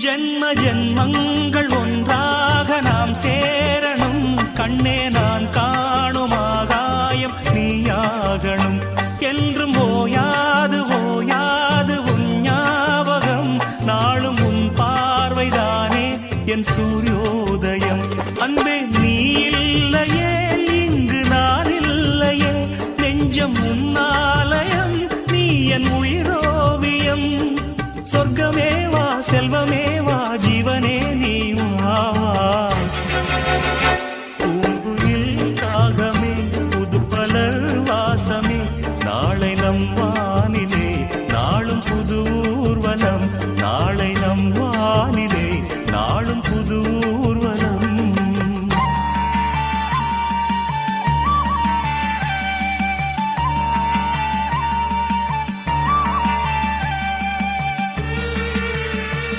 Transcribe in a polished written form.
ஜென்ம ஜென்மங்கள் ஒன்றாக நாம் சேரணும், கண்ணே நான் காணும் ஆகாயம் நீயாகணும், என்றும் ஓயாது ஓயாது உன் ஞாபகம், நாளும் உன் பார்வைதானே என் சூரியோதயம். அன்பே நீ இல்லையே இங்கு நான் இல்லையே, நெஞ்சம் உன்னாலயம், நீ என் உயிரோவியம். சொர்க்கமே வா செல்வமே